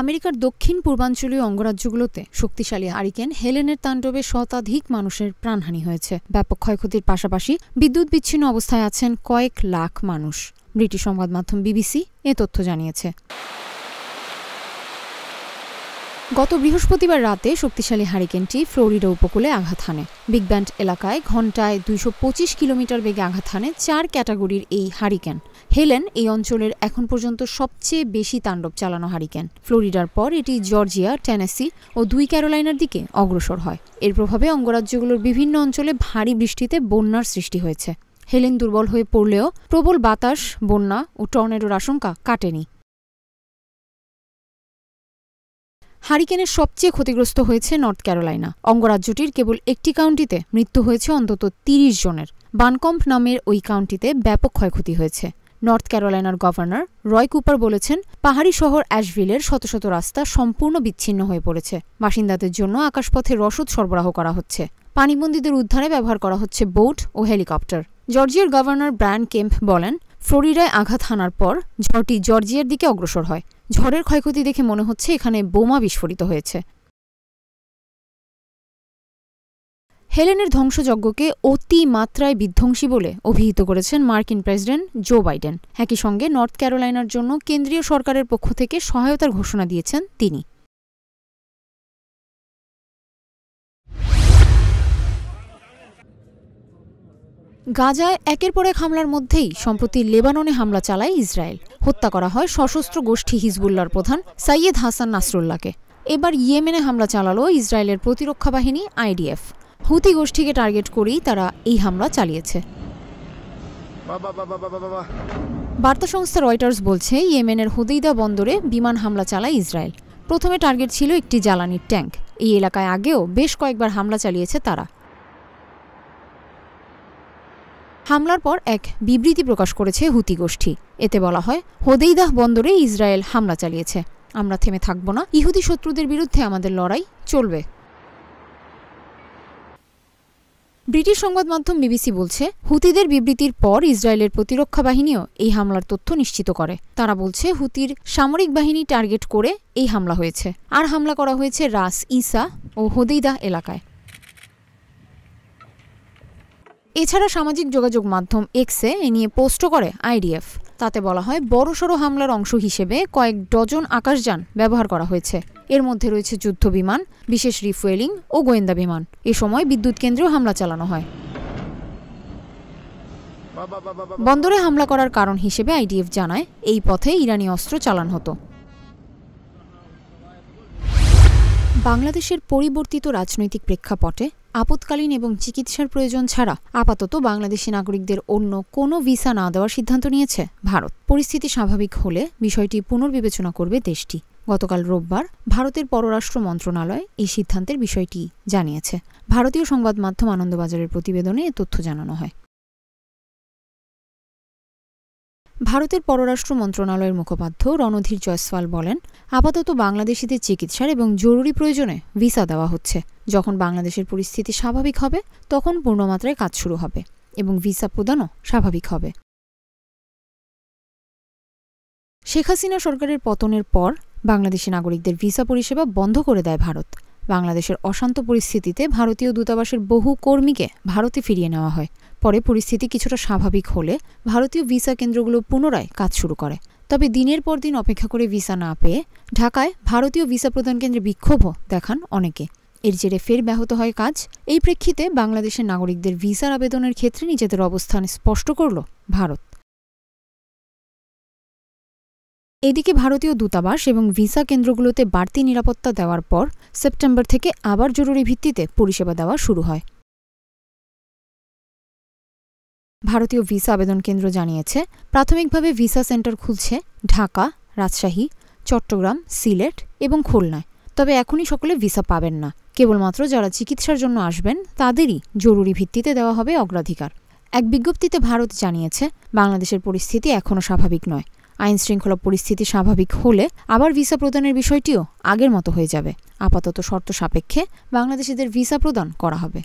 আমেরিকার দক্ষিণ পূর্বাঞ্চলীয় অঙ্গরাজ্যগুলোতে শক্তিশালী হারিকেন হেলেনের তাণ্ডবে শতাধিক মানুষের প্রাণহানি হয়েছে। ব্যাপক ক্ষয়ক্ষতির পাশাপাশি বিদ্যুৎ বিচ্ছিন্ন অবস্থায় আছেন কয়েক লাখ মানুষ। ব্রিটিশ সংবাদ মাধ্যম বিবিসি এ তথ্য জানিয়েছে। গত বৃহস্পতিবার রাতে শক্তিশালী হারিকেনটি ফ্লোরিডা উপকূলে আঘাত হানে। বিগ ব্যান্ড এলাকায় ঘণ্টায় 225 কিলোমিটার বেগে আঘাত হানে 4 ক্যাটাগরির এই হারিকেন। হেলেন এই অঞ্চলের এখন পর্যন্ত সবচেয়ে বেশি তাণ্ডব চালানো হারিকেন। ফ্লোরিডার পর এটি জর্জিয়া, টেনেসি ও 2 ক্যারোলাইনার দিকে অগ্রসর হয়। এর প্রভাবে অঙ্গরাজ্যগুলোর বিভিন্ন অঞ্চলে ভারী বৃষ্টিতে বন্যার সৃষ্টি হয়েছে। হেলেন দুর্বল হয়ে পড়লেও প্রবল বাতাস, বন্যা ও টর্নেডোর আশঙ্কা কাটেনি। হারিকেনের সবচেয়ে ক্ষতিগ্রস্ত হয়েছে নর্থ ক্যারোলাইনা। অঙ্গরাজ্যটির কেবল একটি কাউন্টিতে মৃত্যু হয়েছে অন্তত 30 জনের। বানকম্প নামের ওই কাউন্টিতে ব্যাপক ক্ষয়ক্ষতি হয়েছে। নর্থ ক্যারোলাইনার গভর্নর রয় কুপার বলেছেন, পাহাড়ি শহর অ্যাশভিলের শত শত রাস্তা সম্পূর্ণ বিচ্ছিন্ন হয়ে পড়েছে। বাসিন্দাদের জন্য আকাশপথে রসদ সরবরাহ করা হচ্ছে। পানিবন্দীদের উদ্ধারে ব্যবহার করা হচ্ছে বোট ও হেলিকপ্টার। জর্জিয়ার গভর্নর ব্রায়ান কেম্প বলেন, ফ্লোরিডায় আঘাত হানার পর ঝড়টি জর্জিয়ার দিকে অগ্রসর হয়। ঝড়ের ক্ষয়ক্ষতি দেখে মনে হচ্ছে এখানে বোমা বিস্ফোরিত হয়েছে। হেলেনের ধ্বংসযজ্ঞকে অতি মাত্রায় বিধ্বংসী বলে অভিহিত করেছেন মার্কিন প্রেসিডেন্ট জো বাইডেন। একই সঙ্গে নর্থ ক্যারোলাইনার জন্য কেন্দ্রীয় সরকারের পক্ষ থেকে সহায়তার ঘোষণা দিয়েছেন তিনি। গাজায় একের পর এক হামলার মধ্যেই সম্প্রতি লেবাননে হামলা চালায় ইসরায়েল। হত্যা করা হয় সশস্ত্র গোষ্ঠী হিজবুল্লাহর প্রধান সাইয়েদ হাসান নাসরুল্লাহকে। এবার ইয়েমেনে হামলা চালালো ইসরায়েলের প্রতিরক্ষা বাহিনী IDF। হুতি গোষ্ঠীকে টার্গেট করেই তারা এই হামলা চালিয়েছে। বার্তা সংস্থা রয়টার্স বলছে, ইয়েমেনের হুদেইদা বন্দরে বিমান হামলা চালায় ইসরায়েল। প্রথমে টার্গেট ছিল একটি জ্বালানির ট্যাঙ্ক। এই এলাকায় আগেও বেশ কয়েকবার হামলা চালিয়েছে তারা। হামলার পর এক বিবৃতি প্রকাশ করেছে হুতি গোষ্ঠী। এতে বলা হয়, হোদেইদাহ বন্দরে ইসরায়েল হামলা চালিয়েছে। আমরা থেমে থাকব না, ইহুদি শত্রুদের বিরুদ্ধে আমাদের লড়াই চলবে। ব্রিটিশ সংবাদ মাধ্যম বিবিসি বলছে, হুতিদের বিবৃতির পর ইসরায়েলের প্রতিরক্ষা বাহিনীও এই হামলার তথ্য নিশ্চিত করে। তারা বলছে, হুতির সামরিক বাহিনী টার্গেট করে এই হামলা হয়েছে। আর হামলা করা হয়েছে রাস ইসা ও হোদেইদাহ এলাকায়। এছাড়া সামাজিক যোগাযোগ মাধ্যম এক্সে এ নিয়ে পোস্টও করে IDF। তাতে বলা হয়, বড়সড় হামলার অংশ হিসেবে কয়েক ডজন আকাশযান ব্যবহার করা হয়েছে। এর মধ্যে রয়েছে যুদ্ধ বিমান, বিশেষ রিফুয়েলিং ও গোয়েন্দা বিমান। এ সময় বিদ্যুৎ কেন্দ্রেও হামলা চালানো হয়। বন্দরে হামলা করার কারণ হিসেবে IDF জানায়, এই পথে ইরানি অস্ত্র চালান হতো। বাংলাদেশের পরিবর্তিত রাজনৈতিক প্রেক্ষাপটে আপৎকালীন এবং চিকিৎসার প্রয়োজন ছাড়া আপাতত বাংলাদেশি নাগরিকদের অন্য কোনো ভিসা না দেওয়ার সিদ্ধান্ত নিয়েছে ভারত। পরিস্থিতি স্বাভাবিক হলে বিষয়টি পুনর্বিবেচনা করবে দেশটি। গতকাল রোববার ভারতের পররাষ্ট্র মন্ত্রণালয় এই সিদ্ধান্তের বিষয়টি জানিয়েছে। ভারতীয় সংবাদ মাধ্যম আনন্দবাজারের প্রতিবেদনে এ তথ্য জানানো হয়। ভারতের পররাষ্ট্র মন্ত্রণালয়ের মুখপাত্র রণধীর জয়সওয়াল বলেন, আপাতত বাংলাদেশিদের চিকিৎসার এবং জরুরি প্রয়োজনে ভিসা দেওয়া হচ্ছে। যখন বাংলাদেশের পরিস্থিতি স্বাভাবিক হবে তখন পূর্ণমাত্রায় কাজ শুরু হবে এবং ভিসা প্রদানও স্বাভাবিক হবে। শেখ হাসিনা সরকারের পতনের পর বাংলাদেশি নাগরিকদের ভিসা পরিষেবা বন্ধ করে দেয় ভারত। বাংলাদেশের অশান্ত পরিস্থিতিতে ভারতীয় দূতাবাসের বহু কর্মীকে ভারতে ফিরিয়ে নেওয়া হয়। পরে পরিস্থিতি কিছুটা স্বাভাবিক হলে ভারতীয় ভিসা কেন্দ্রগুলো পুনরায় কাজ শুরু করে। তবে দিনের পর দিন অপেক্ষা করে ভিসা না পেয়ে ঢাকায় ভারতীয় ভিসা প্রদান কেন্দ্রে বিক্ষোভও দেখান অনেকে। এর জেরে ফের ব্যাহত হয় কাজ। এই প্রেক্ষিতে বাংলাদেশের নাগরিকদের ভিসার আবেদনের ক্ষেত্রে নিজেদের অবস্থান স্পষ্ট করল ভারত। এদিকে ভারতীয় দূতাবাস এবং ভিসা কেন্দ্রগুলোতে বাড়তি নিরাপত্তা দেওয়ার পর সেপ্টেম্বর থেকে আবার জরুরি ভিত্তিতে পরিষেবা দেওয়া শুরু হয়। ভারতীয় ভিসা আবেদন কেন্দ্র জানিয়েছে, প্রাথমিকভাবে ভিসা সেন্টার খুলছে ঢাকা, রাজশাহী, চট্টগ্রাম, সিলেট এবং খুলনায়। তবে এখনই সকলে ভিসা পাবেন না। কেবলমাত্র যারা চিকিৎসার জন্য আসবেন তাদেরই জরুরি ভিত্তিতে দেওয়া হবে অগ্রাধিকার। এক বিজ্ঞপ্তিতে ভারত জানিয়েছে, বাংলাদেশের পরিস্থিতি এখনও স্বাভাবিক নয়। আইনশৃঙ্খলা পরিস্থিতি স্বাভাবিক হলে আবার ভিসা প্রদানের বিষয়টিও আগের মতো হয়ে যাবে। আপাতত শর্ত সাপেক্ষে বাংলাদেশিদের ভিসা প্রদান করা হবে।